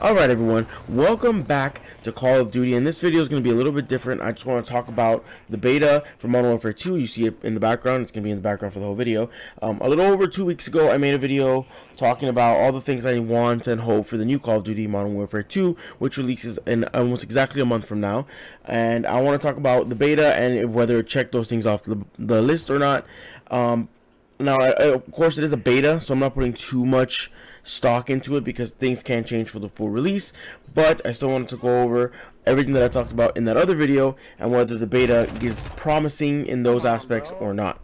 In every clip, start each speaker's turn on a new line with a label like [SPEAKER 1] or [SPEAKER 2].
[SPEAKER 1] Alright everyone, welcome back to Call of Duty, and this video is going to be a little bit different. I just want to talk about the beta for Modern Warfare 2. You see it in the background, it's going to be in the background for the whole video. A little over 2 weeks ago, I made a video talking about all the things I want and hope for the new Call of Duty Modern Warfare 2, which releases in almost exactly a month from now. And I want to talk about the beta and whether it checked those things off the list or not. Now, of course, it is a beta, so I'm not putting too much stock into it because things can change for the full release, but I still wanted to go over everything that I talked about in that other video and whether the beta is promising in those aspects or not.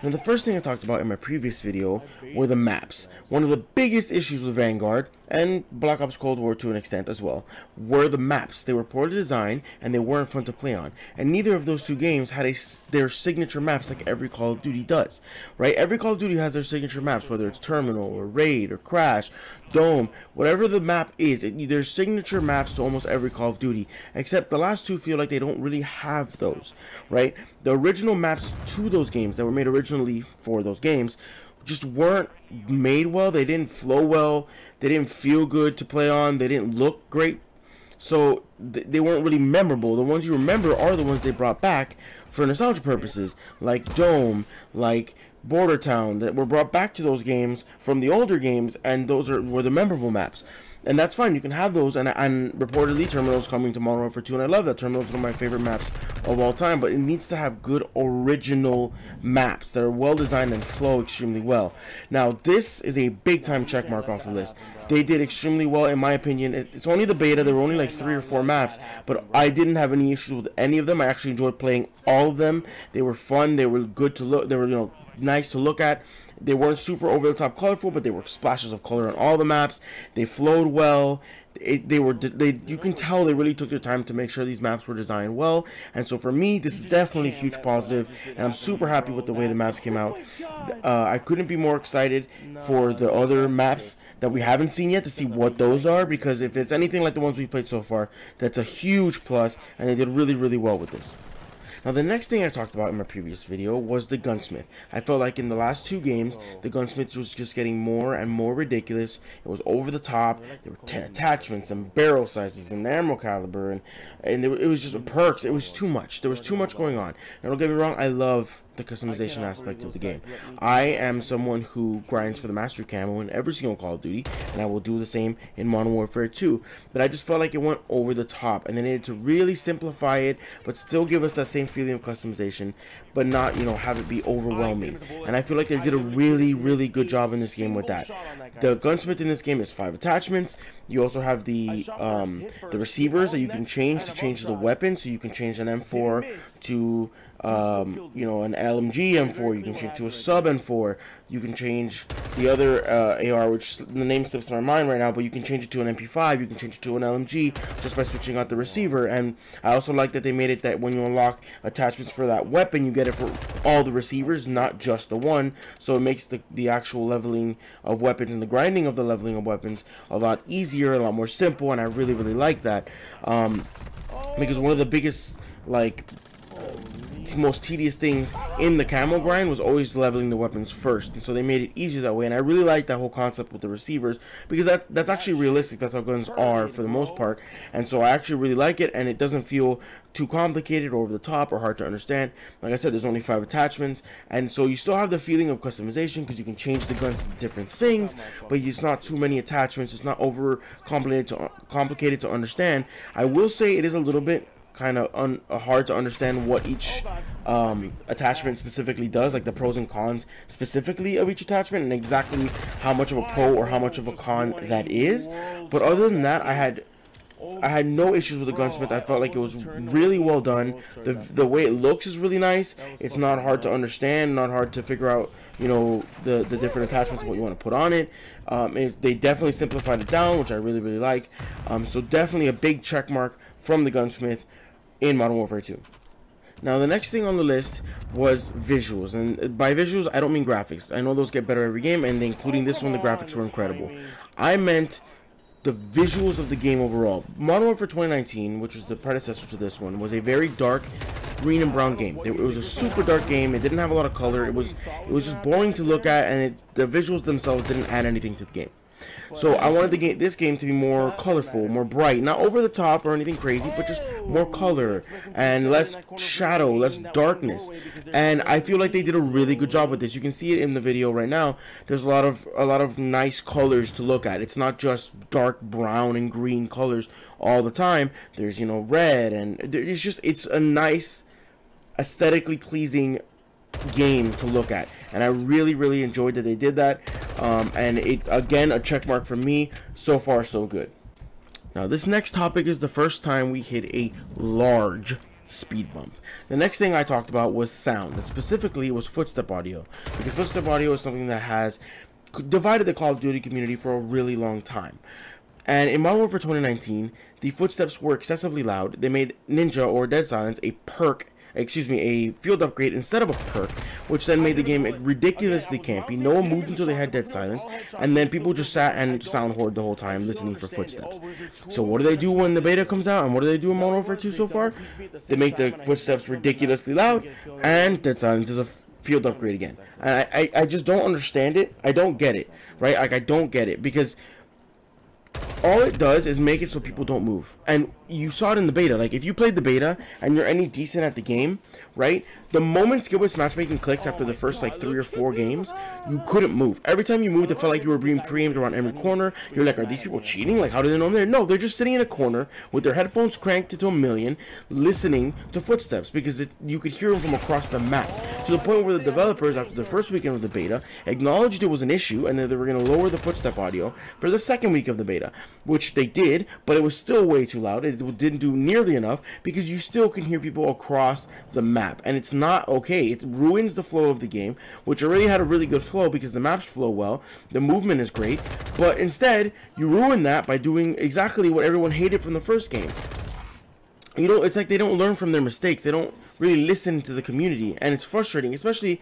[SPEAKER 1] Now, the first thing I talked about in my previous video were the maps. One of the biggest issues with Vanguard, and Black Ops Cold War to an extent as well, were the maps. They were poorly designed and they weren't fun to play on. And neither of those two games had their signature maps like every Call of Duty does, right? Every Call of Duty has their signature maps, whether it's Terminal or Raid or Crash, Dome, whatever the map is. There's signature maps to almost every Call of Duty, except the last two feel like they don't really have those, right? The original maps to those games that were made originally for those games just weren't made well. They didn't flow well. They didn't feel good to play on. They didn't look great. So they weren't really memorable. The ones you remember are the ones they brought back for nostalgia purposes, like Dome, like Border Town, that were brought back to those games from the older games, and those were the memorable maps. And that's fine, you can have those, and reportedly Terminal's coming to Modern Warfare 2, and I love that. Terminal's one of my favorite maps of all time, but it needs to have good original maps that are well designed and flow extremely well. Now, this is a big time check mark off the list. They did extremely well, in my opinion. It's only the beta, there were only like 3 or 4 maps, but I didn't have any issues with any of them. I actually enjoyed playing all of them. They were fun, they were good to look, they were, nice to look at. They weren't super over the top colorful, but they were splashes of color on all the maps. They flowed well. You can tell they really took their time to make sure these maps were designed well. And so for me, this is definitely a huge positive, and I'm super happy with the way the maps came out. I couldn't be more excited for the other maps that we haven't seen yet to see what those are, because if it's anything like the ones we've played so far, that's a huge plus, and they did really, really well with this. Now, the next thing I talked about in my previous video was the Gunsmith. I felt like in the last 2 games, the Gunsmith was just getting more and more ridiculous. It was over the top. There were 10 attachments and barrel sizes and ammo caliber, and it was just perks. It was too much. There was too much going on. Now, don't get me wrong, I love the customization aspect of the game. I am someone who grinds for the Mastery Camo in every single Call of Duty, and I will do the same in Modern Warfare 2, but I just felt like it went over the top, and they needed to really simplify it, but still give us that same feeling of customization, but not, have it be overwhelming. And I feel like they did a really, really good job in this game with that. The Gunsmith in this game is 5 attachments. You also have the receivers that you can change the weapon, so you can change an M4 to an LMG M4, you can change to a sub M4, you can change the other AR, which the name slips my mind right now, but you can change it to an MP5, you can change it to an LMG just by switching out the receiver. And I also like that they made it that when you unlock attachments for that weapon, you get it for all the receivers, not just the one, so it makes the actual leveling of weapons and the grinding of the leveling of weapons a lot easier, a lot more simple, and I really, really like that, because one of the biggest, most tedious things in the camo grind was always leveling the weapons first, and so they made it easier that way. And I really like that whole concept with the receivers, because that's actually realistic. That's how guns are for the most part, and so I actually really like it, and it doesn't feel too complicated or over the top or hard to understand. Like I said, there's only 5 attachments, and so you still have the feeling of customization because you can change the guns to different things, but it's not too many attachments. It's not over complicated to understand. I will say it is a little bit kind of hard to understand what each attachment specifically does, like the pros and cons specifically of each attachment and exactly how much of a pro or how much of a con that is. But other than that, I had no issues with the Gunsmith. I felt like it was really well done. The way it looks is really nice. It's not hard to understand, not hard to figure out, the different attachments, what you want to put on it. They definitely simplified it down, which I really, really like. So definitely a big check mark from the Gunsmith in Modern Warfare 2. Now, the next thing on the list was visuals, and by visuals I don't mean graphics. I know those get better every game, and including this one, the graphics were incredible. I meant the visuals of the game overall. Modern Warfare 2019, which was the predecessor to this one, was a very dark green and brown game. It was a super dark game. It didn't have a lot of color. It was just boring to look at, and the visuals themselves didn't add anything to the game. So I wanted this game to be more colorful, more bright, not over the top or anything crazy, but just more color and less shadow, less darkness. And I feel like they did a really good job with this. You can see it in the video right now. There's a lot of nice colors to look at. It's not just dark brown and green colors all the time. There's, you know, red, and it's a nice, aesthetically pleasing game to look at, and I really enjoyed that they did that. And it, again, a check mark for me. So far so good. Now this next topic is the first time we hit a large speed bump. The next thing I talked about was sound, and specifically it was footstep audio, because footstep audio is something that has divided the Call of Duty community for a really long time. And in Modern Warfare 2019, the footsteps were excessively loud. They made Ninja, or Dead Silence, a field upgrade instead of a perk, which then made the game ridiculously campy. No one moved until they had Dead Silence, and then people just sat and sound hoard the whole time listening for footsteps. So what do they do when the beta comes out, and what do they do in Modern Warfare 2 so far? They make the footsteps ridiculously loud, and Dead Silence is a field upgrade again. And I just don't understand it. I don't get it, right? Like, I don't get it, because all it does is make it so people don't move. And you saw it in the beta. Like, if you played the beta and you're any decent at the game, right, the moment skill-based matchmaking clicks after the first like 3 or 4 games, you couldn't move. Every time you moved, it felt like you were being pre-aimed around every corner. You're like, are these people cheating? Like, how do they know I'm there? No, they're just sitting in a corner with their headphones cranked to 1,000,000, listening to footsteps, because you could hear them from across the map, to the point where the developers, after the first weekend of the beta, acknowledged it was an issue and that they were going to lower the footstep audio for the second week of the beta, which they did, but it was still way too loud. It didn't do nearly enough, because you still can hear people across the map, and it's not okay. It ruins the flow of the game, which already had a really good flow because the maps flow well, the movement is great, but instead you ruin that by doing exactly what everyone hated from the first game. You know, it's like they don't learn from their mistakes. They don't really listen to the community, and it's frustrating, especially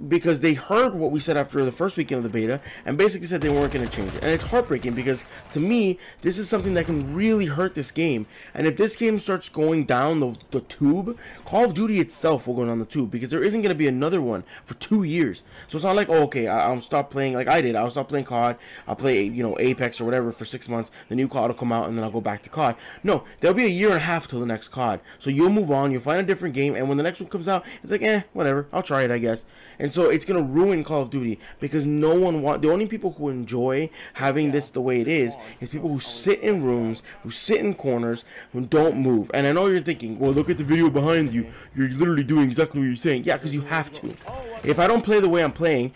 [SPEAKER 1] because they heard what we said after the first weekend of the beta and basically said they weren't going to change it. And it's heartbreaking, because to me, this is something that can really hurt this game. And if this game starts going down the tube, Call of Duty itself will go down the tube, because there isn't going to be another one for 2 years. So it's not like, oh, okay, I'll stop playing like I did. I'll stop playing COD. I'll play, you know, Apex or whatever for 6 months. The new COD will come out, and then I'll go back to COD. No, there'll be a year and a half till the next COD. So you'll move on. You'll find a different game, and when the next one comes out, it's like, whatever, I'll try it, I guess. And so it's gonna ruin Call of Duty, because the only people who enjoy having this the way it is people who sit in rooms, who sit in corners, who don't move. And I know you're thinking, well, look at the video behind you, you're literally doing exactly what you're saying. Yeah, because you have to. If I don't play the way I'm playing,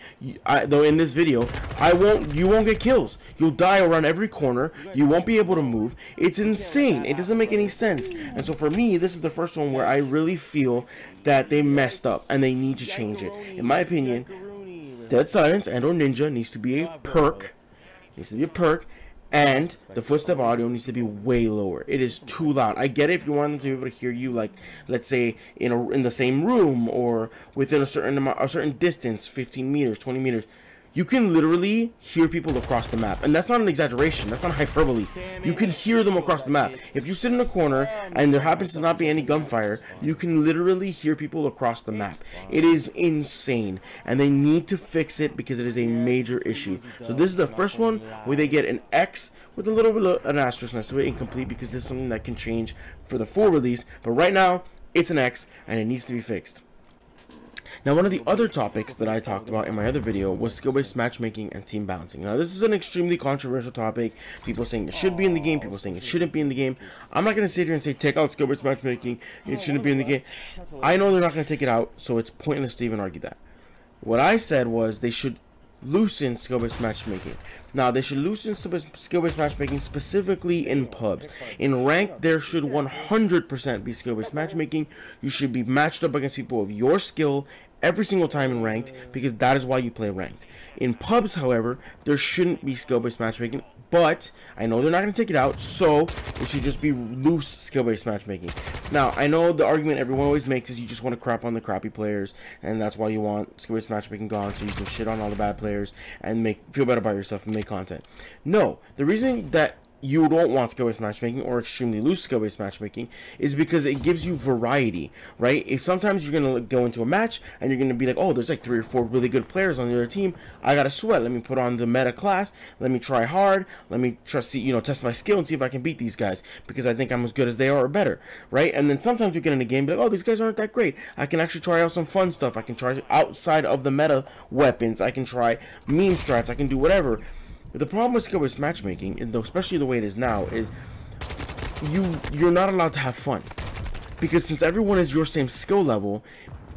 [SPEAKER 1] though in this video, you won't get kills. You'll die around every corner. You won't be able to move. It's insane. It doesn't make any sense. And so for me, this is the first one where I really feel that they messed up and they need to change it. In my opinion, Dead Silence and or Ninja needs to be a perk. And the footstep audio needs to be way lower. It is too loud. I get it if you want them to be able to hear you, like, let's say in the same room or within a certain distance, 15 meters, 20 meters. You can literally hear people across the map, and that's not an exaggeration. That's not hyperbole. You can hear them across the map. If you sit in a corner and there happens to not be any gunfire, you can literally hear people across the map. It is insane, and they need to fix it, because it is a major issue. So this is the first one where they get an X with a little bit of an asterisk next to it, incomplete, because this is something that can change for the full release. But right now, it's an X, and it needs to be fixed. Now, one of the other topics that I talked about in my other video was skill-based matchmaking and team balancing. Now, this is an extremely controversial topic. People saying it should be in the game, people saying it shouldn't be in the game. I'm not going to sit here and say, take out skill-based matchmaking, it shouldn't be in the game. I know they're not going to take it out, so it's pointless to even argue that. What I said was they should loosen skill-based matchmaking. Now, they should loosen skill-based matchmaking specifically in pubs. In ranked, there should 100% be skill-based matchmaking. You should be matched up against people of your skill every single time in ranked, because that is why you play ranked. In pubs, however, there shouldn't be skill-based matchmaking, but I know they're not going to take it out, so it should just be loose skill-based matchmaking. Now, I know the argument everyone always makes is you just want to crap on the crappy players, and that's why you want skill-based matchmaking gone, so you can shit on all the bad players and feel better about yourself and make content. No, the reason that you don't want skill-based matchmaking or extremely loose skill-based matchmaking is because it gives you variety, right? If sometimes you're going to go into a match and you're going to be like, oh, there's like 3 or 4 really good players on the other team. I got to sweat. Let me put on the meta class. Let me try hard. Let me test my skill and see if I can beat these guys because I think I'm as good as they are or better, right? And then sometimes you get in a game and be like, oh, these guys aren't that great. I can actually try out some fun stuff. I can try outside of the meta weapons. I can try meme strats. I can do whatever. The problem with skill-based matchmaking, and especially the way it is now, is you're not allowed to have fun. Because since everyone is your same skill level,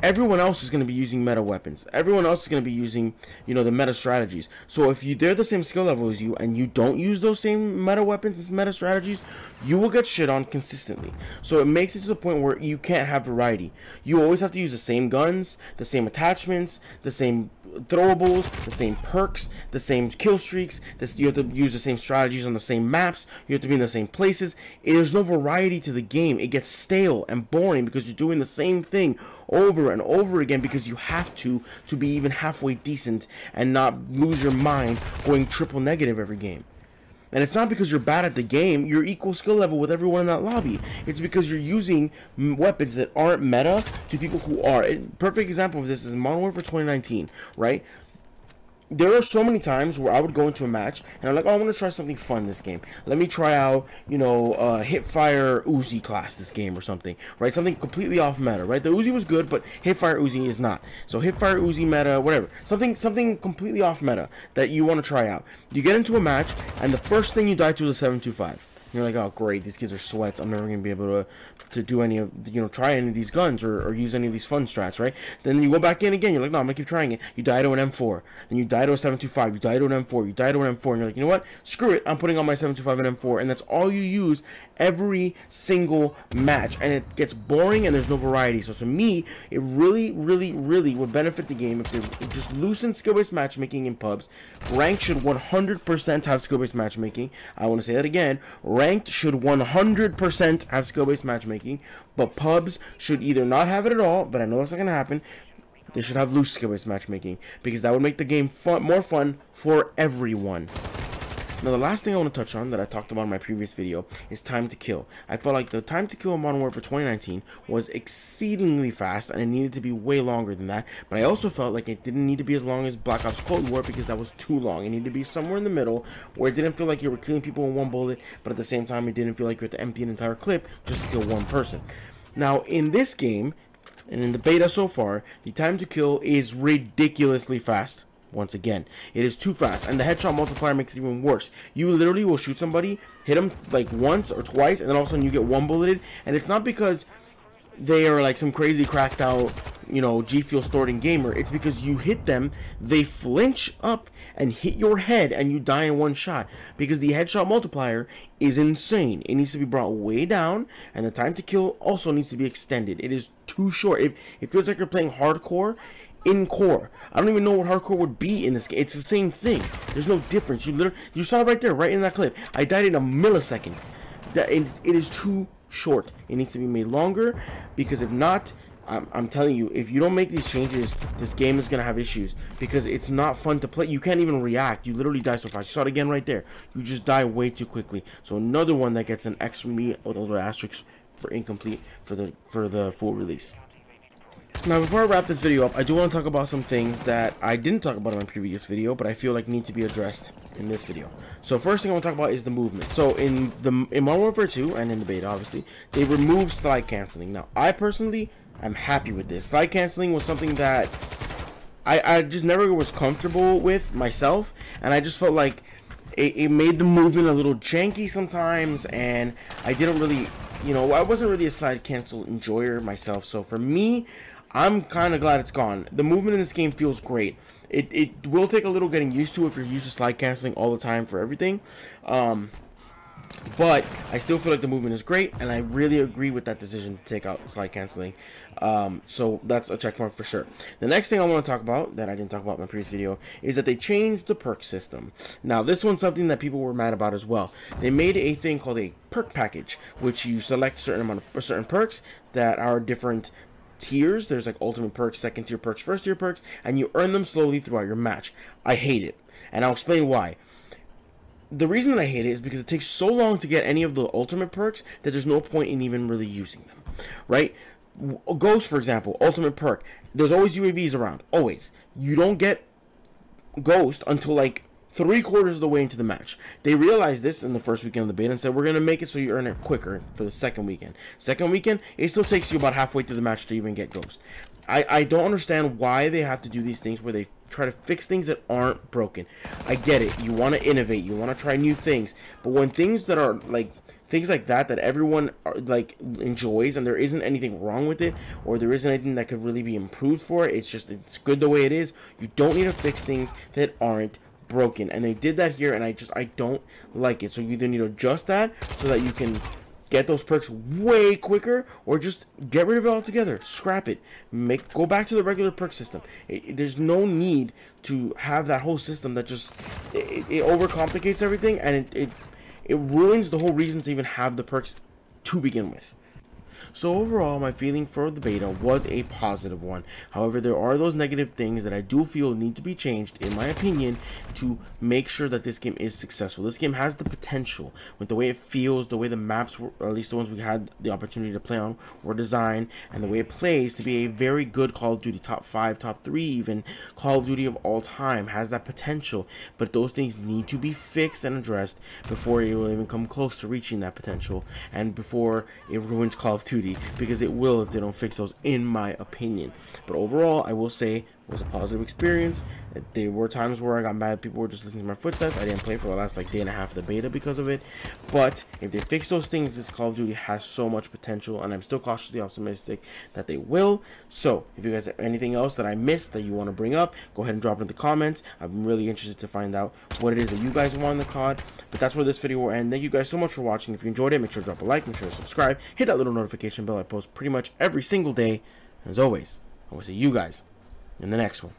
[SPEAKER 1] everyone else is going to be using meta weapons. Everyone else is going to be using, the meta strategies. So if they're the same skill level as you and you don't use those same meta weapons and meta strategies, you will get shit on consistently. So it makes it to the point where you can't have variety. You always have to use the same guns, the same attachments, the same throwables, the same perks, the same kill streaks. You have to use the same strategies on the same maps. You have to be in the same places. There's no variety to the game. It gets stale and boring because you're doing the same thing over and over again because you have to be even halfway decent and not lose your mind going triple negative every game. And it's not because you're bad at the game, you're equal skill level with everyone in that lobby. It's because you're using weapons that aren't meta to people who are. A perfect example of this is Modern Warfare 2019, right? There are so many times where I would go into a match and I'm like, oh, I want to try something fun this game. Let me try out, Hipfire Uzi class this game or something, right? Something completely off meta, right? The Uzi was good, but Hipfire Uzi is not. So Hipfire Uzi meta, whatever. Something completely off meta that you want to try out. You get into a match and the first thing you die to is a 725. You're like, oh great, these kids are sweats. I'm never gonna be able to do any of, try any of these guns or use any of these fun strats, right? Then you go back in again. You're like, no, I'm gonna keep trying it. You die to an M4, then you die to a 725. You die to an M4. You die to an M4, and you're like, you know what? Screw it. I'm putting on my 725 and M4, and that's all you use every single match, and it gets boring and there's no variety. So to me, it really, really, really would benefit the game if they just loosen skill-based matchmaking in pubs. Ranked should 100% have skill-based matchmaking. I want to say that again. Ranked should 100% have skill-based matchmaking, but pubs should either not have it at all, but I know that's not going to happen. They should have loose skill-based matchmaking, because that would make the game more fun for everyone. Now, the last thing I want to touch on that I talked about in my previous video is time to kill. I felt like the time to kill in Modern Warfare 2019 was exceedingly fast, and it needed to be way longer than that. But I also felt like it didn't need to be as long as Black Ops Cold War because that was too long. It needed to be somewhere in the middle where it didn't feel like you were killing people in one bullet, but at the same time it didn't feel like you had to empty an entire clip just to kill one person. Now, in this game, and in the beta so far, the time to kill is ridiculously fast. Once again, it is too fast, and the headshot multiplier makes it even worse. You literally will shoot somebody, hit them like once or twice, and then all of a sudden you get one bulleted, and it's not because they are like some crazy cracked out, G Fuel stored in gamer. It's because you hit them, they flinch up and hit your head, and you die in one shot because the headshot multiplier is insane. It needs to be brought way down, and the time to kill also needs to be extended. It is too short. It feels like you're playing hardcore in core. I don't even know what hardcore would be in this game. It's the same thing. There's no difference. You saw it right there, right in that clip. I died in a millisecond. It is too short. It needs to be made longer, because if not, I'm telling you, if you don't make these changes, this game is gonna have issues, because it's not fun to play. You can't even react. You literally die so fast. You saw it again right there. You just die way too quickly. So another one that gets an X from me with a little asterisk for incomplete for the full release. Now, before I wrap this video up, I do want to talk about some things that I didn't talk about in my previous video, but I feel like need to be addressed in this video. So first thing I want to talk about is the movement. So in Modern Warfare 2 and in the beta, obviously, they removed slide canceling. Now, I personally am happy with this. Slide canceling was something that I just never was comfortable with myself, and I just felt like it made the movement a little janky sometimes, and I didn't really, I wasn't really a slide cancel enjoyer myself. So for me, I'm kind of glad it's gone. The movement in this game feels great. It will take a little getting used to if you're used to slide canceling all the time for everything. But I still feel like the movement is great, and I really agree with that decision to take out slide canceling. So that's a check mark for sure. The next thing I want to talk about, that I didn't talk about in my previous video, is that they changed the perk system. Now, this one's something that people were mad about as well. They made a thing called a perk package, which you select certain perks that are different tiers. There's like ultimate perks, second tier perks, first tier perks, and you earn them slowly throughout your match. I hate it, and I'll explain why. the reason that I hate it is because it takes so long to get any of the ultimate perks that there's no point in even really using them, right? Ghost, for example, ultimate perk. There's always UAVs around, always. You don't get Ghost until like 3/4 of the way into the match. They realized this in the first weekend of the beta and said, we're going to make it so you earn it quicker for the second weekend. Second weekend, it still takes you about halfway through the match to even get Ghost. I don't understand why they have to do these things where they try to fix things that aren't broken. I get it. You want to innovate. You want to try new things. But when things that are like things like that everyone enjoys and there isn't anything wrong with it, or there isn't anything that could really be improved for it, it's good the way it is. You don't need to fix things that aren't broken, and they did that here, and I don't like it. So you either need to adjust that so that you can get those perks way quicker, or just get rid of it altogether. Scrap it. Go back to the regular perk system. There's no need to have that whole system that just it overcomplicates everything, and it ruins the whole reason to even have the perks to begin with. So overall, my feeling for the beta was a positive one. However, there are those negative things that I do feel need to be changed, in my opinion, to make sure that this game is successful. This game has the potential, with the way it feels, the way the maps, or at least the ones we had the opportunity to play on, were designed, and the way it plays, to be a very good Call of Duty, top 5, top 3 even, Call of Duty of all time. Has that potential, but those things need to be fixed and addressed before it will even come close to reaching that potential, and before it ruins Call of Duty, because it will if they don't fix those, in my opinion. But overall, I will say it was a positive experience. There were times where I got mad, people were just listening to my footsteps. I didn't play for the last like day and a half of the beta because of it, but if they fix those things, this Call of Duty has so much potential, and I'm still cautiously optimistic that they will. So if you guys have anything else that I missed that you want to bring up, go ahead and drop it in the comments. I'm really interested to find out what it is that you guys want in the COD. But that's where this video will end. Thank you guys so much for watching. If you enjoyed it, make sure to drop a like, make sure to subscribe, hit that little notification bell. I post pretty much every single day, and as always, I will see you guys in the next one.